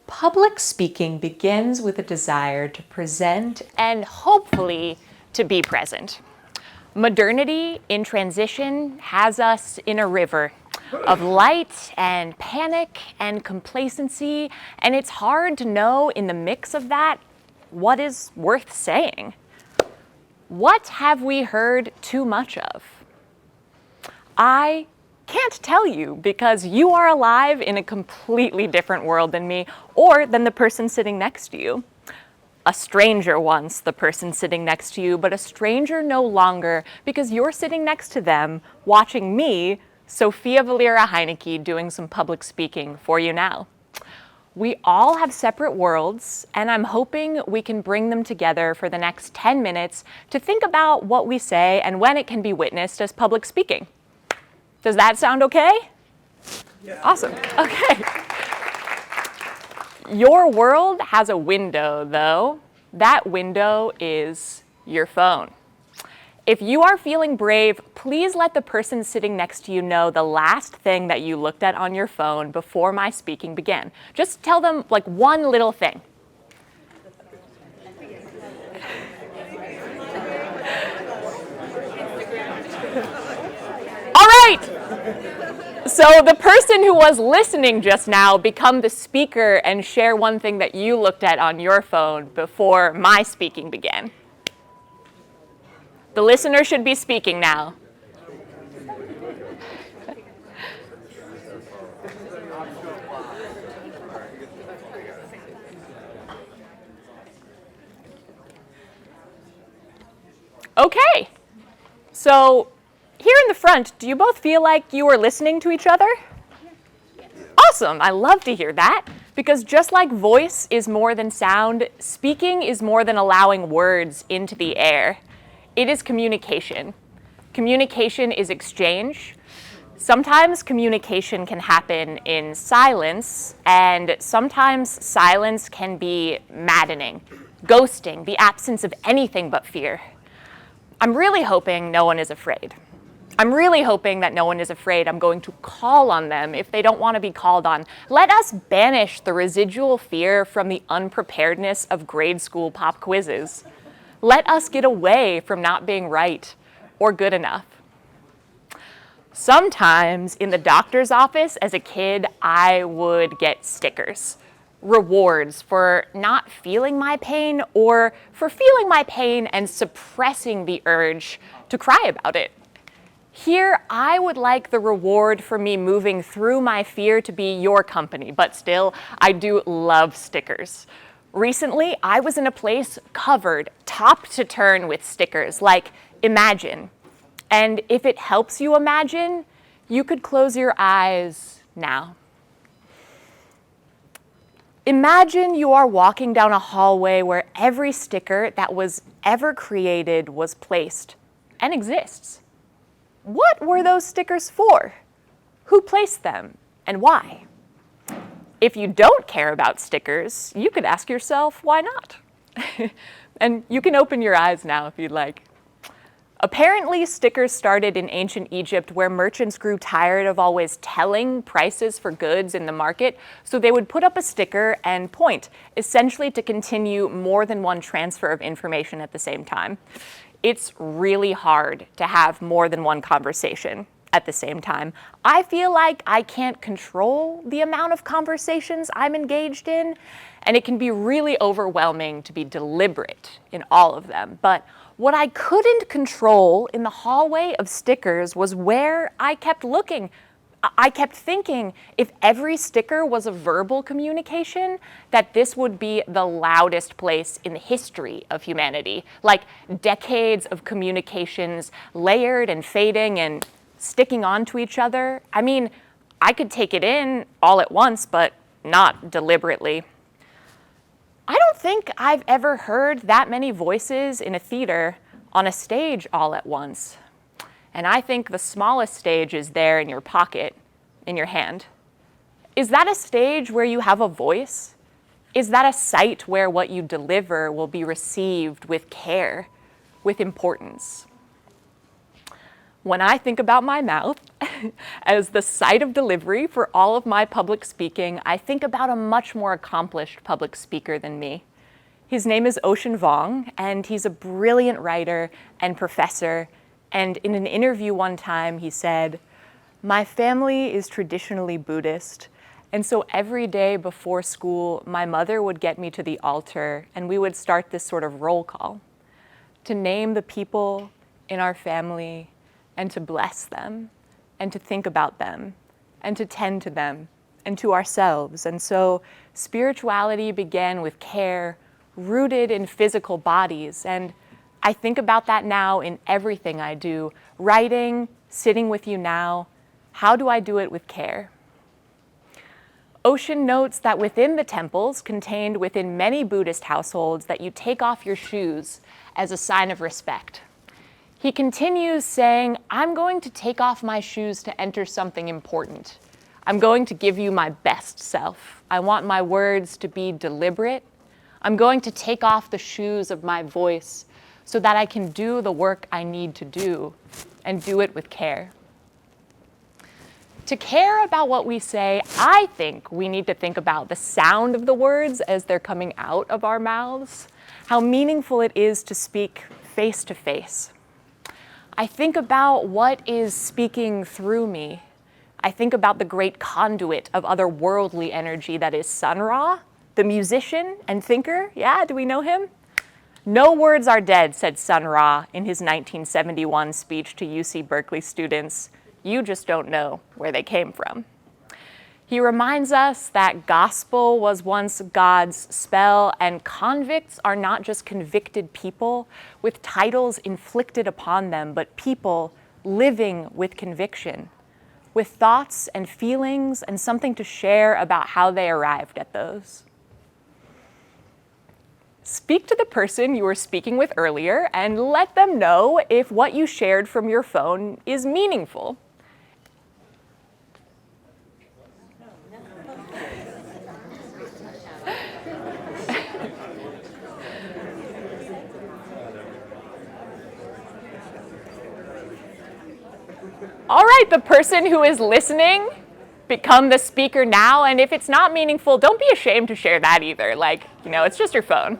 Public speaking begins with a desire to present and hopefully to be present. Modernity in transition has us in a river of light and panic and complacency, and it's hard to know in the mix of that what is worth saying. What have we heard too much of? I can't tell you because you are alive in a completely different world than me or than the person sitting next to you. A stranger once, the person sitting next to you, but a stranger no longer because you're sitting next to them watching me, Sophia Valera Heinecke, doing some public speaking for you now. We all have separate worlds, and I'm hoping we can bring them together for the next 10 minutes to think about what we say and when it can be witnessed as public speaking. Does that sound okay? Yeah. Awesome. Okay. Your world has a window, though. That window is your phone. If you are feeling brave, please let the person sitting next to you know the last thing that you looked at on your phone before my speaking began. Just tell them like one little thing. All right. So the person who was listening just now become the speaker and share one thing that you looked at on your phone before my speaking began. The listener should be speaking now. Okay. So here in the front, do you both feel like you are listening to each other? Awesome. I love to hear that. Because just like voice is more than sound, speaking is more than allowing words into the air. It is communication. Communication is exchange. Sometimes communication can happen in silence, and sometimes silence can be maddening, ghosting, the absence of anything but fear. I'm really hoping no one is afraid. I'm really hoping that no one is afraid I'm going to call on them if they don't want to be called on. Let us banish the residual fear from the unpreparedness of grade school pop quizzes. Let us get away from not being right or good enough. Sometimes in the doctor's office as a kid, I would get stickers, rewards for not feeling my pain or for feeling my pain and suppressing the urge to cry about it. Here, I would like the reward for me moving through my fear to be your company, but still, I do love stickers. Recently, I was in a place covered top to turn with stickers like imagine. And if it helps you imagine, you could close your eyes now. Imagine you are walking down a hallway where every sticker that was ever created was placed and exists. What were those stickers for? Who placed them and why? If you don't care about stickers, you could ask yourself, why not? And you can open your eyes now if you'd like. Apparently, stickers started in ancient Egypt where merchants grew tired of always telling prices for goods in the market, so they would put up a sticker and point, essentially to continue more than one transfer of information at the same time. It's really hard to have more than one conversation at the same time. I feel like I can't control the amount of conversations I'm engaged in, and it can be really overwhelming to be deliberate in all of them. But what I couldn't control in the hallway of stickers was where I kept looking. I kept thinking if every sticker was a verbal communication, that this would be the loudest place in the history of humanity. Like decades of communications layered and fading and sticking onto each other. I mean, I could take it in all at once, but not deliberately. I don't think I've ever heard that many voices in a theater on a stage all at once. And I think the smallest stage is there in your pocket, in your hand. Is that a stage where you have a voice? Is that a site where what you deliver will be received with care, with importance? When I think about my mouth as the site of delivery for all of my public speaking, I think about a much more accomplished public speaker than me. His name is Ocean Vuong, and he's a brilliant writer and professor. And in an interview one time, he said, "My family is traditionally Buddhist, and so every day before school, my mother would get me to the altar, and we would start this sort of roll call to name the people in our family and to bless them and to think about them and to tend to them and to ourselves." And so spirituality began with care, rooted in physical bodies. And I think about that now in everything I do, writing, sitting with you now. How do I do it with care? Ocean notes that within the temples, contained within many Buddhist households, that you take off your shoes as a sign of respect. He continues saying, "I'm going to take off my shoes to enter something important. I'm going to give you my best self. I want my words to be deliberate. I'm going to take off the shoes of my voice so that I can do the work I need to do and do it with care." To care about what we say, I think we need to think about the sound of the words as they're coming out of our mouths, how meaningful it is to speak face to face. I think about what is speaking through me. I think about the great conduit of otherworldly energy that is Sun Ra, the musician and thinker. Yeah, do we know him? "No words are dead," said Sun Ra in his 1971 speech to UC Berkeley students. "You just don't know where they came from." He reminds us that gospel was once God's spell, and convicts are not just convicted people with titles inflicted upon them, but people living with conviction, with thoughts and feelings and something to share about how they arrived at those. Speak to the person you were speaking with earlier and let them know if what you shared from your phone is meaningful. All right, the person who is listening, become the speaker now. And if it's not meaningful, don't be ashamed to share that either. Like, it's just your phone.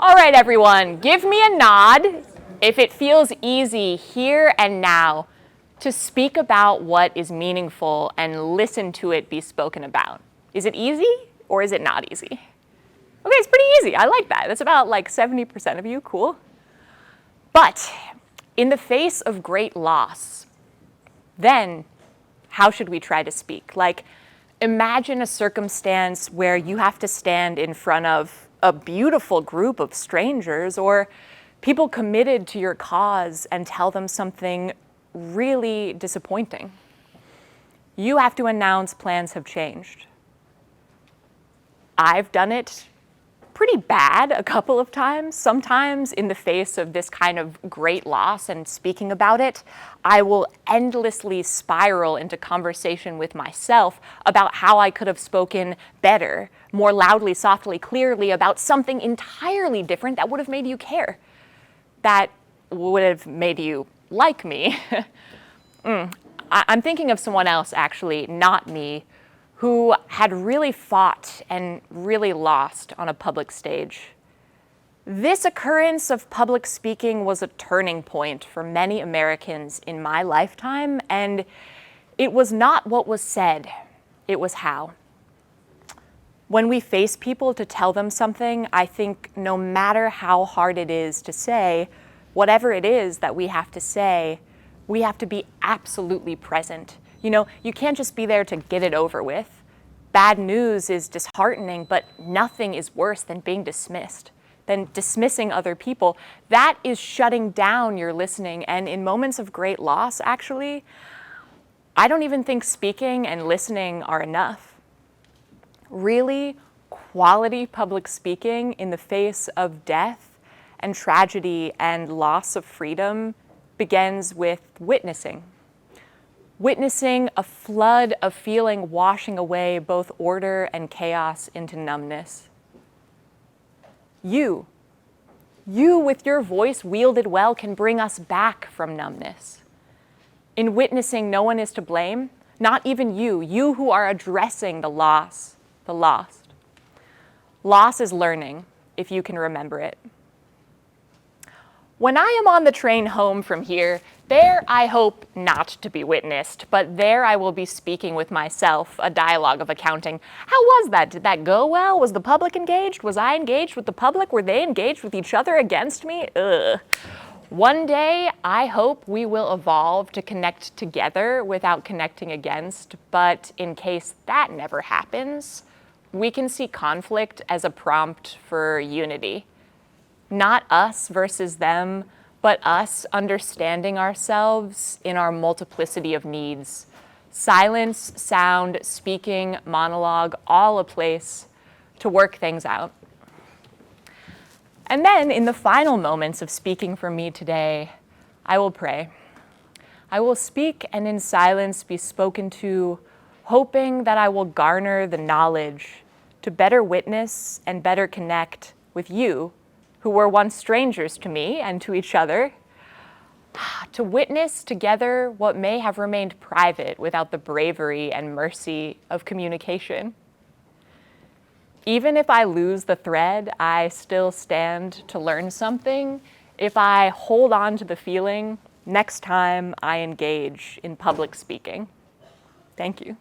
All right, everyone, give me a nod if it feels easy here and now to speak about what is meaningful and listen to it be spoken about. Is it easy or is it not easy? Okay, it's pretty easy. I like that. That's about like 70% of you. Cool. But in the face of great loss, then how should we try to speak? Like, imagine a circumstance where you have to stand in front of a beautiful group of strangers or people committed to your cause and tell them something really disappointing. You have to announce plans have changed. I've done it pretty bad a couple of times. Sometimes in the face of this kind of great loss and speaking about it, I will endlessly spiral into conversation with myself about how I could have spoken better, more loudly, softly, clearly about something entirely different that would have made you care, that would have made you like me. I'm thinking of someone else, actually, not me, who had really fought and really lost on a public stage. This occurrence of public speaking was a turning point for many Americans in my lifetime, and it was not what was said, it was how. When we face people to tell them something, I think no matter how hard it is to say, whatever it is that we have to say, we have to be absolutely present. You can't just be there to get it over with. Bad news is disheartening, but nothing is worse than being dismissed, than dismissing other people. That is shutting down your listening. And in moments of great loss, actually, I don't even think speaking and listening are enough. Really, quality public speaking in the face of death and tragedy and loss of freedom begins with witnessing. witnessing a flood of feeling washing away both order and chaos into numbness. You with your voice wielded well can bring us back from numbness. In witnessing no one is to blame, not even you who are addressing the lost. Loss is learning, if you can remember it. When I am on the train home from here, there I hope not to be witnessed, but there I will be speaking with myself, a dialogue of accounting. How was that? Did that go well? Was the public engaged? Was I engaged with the public? Were they engaged with each other against me? Ugh. One day, I hope we will evolve to connect together without connecting against, but in case that never happens, we can see conflict as a prompt for unity. Not us versus them, but us understanding ourselves in our multiplicity of needs. Silence, sound, speaking, monologue, all a place to work things out. And then, in the final moments of speaking for me today, I will pray. I will speak and in silence be spoken to, hoping that I will garner the knowledge to better witness and better connect with you, who were once strangers to me and to each other, to witness together what may have remained private without the bravery and mercy of communication. Even if I lose the thread, I still stand to learn something if I hold on to the feeling next time I engage in public speaking. Thank you.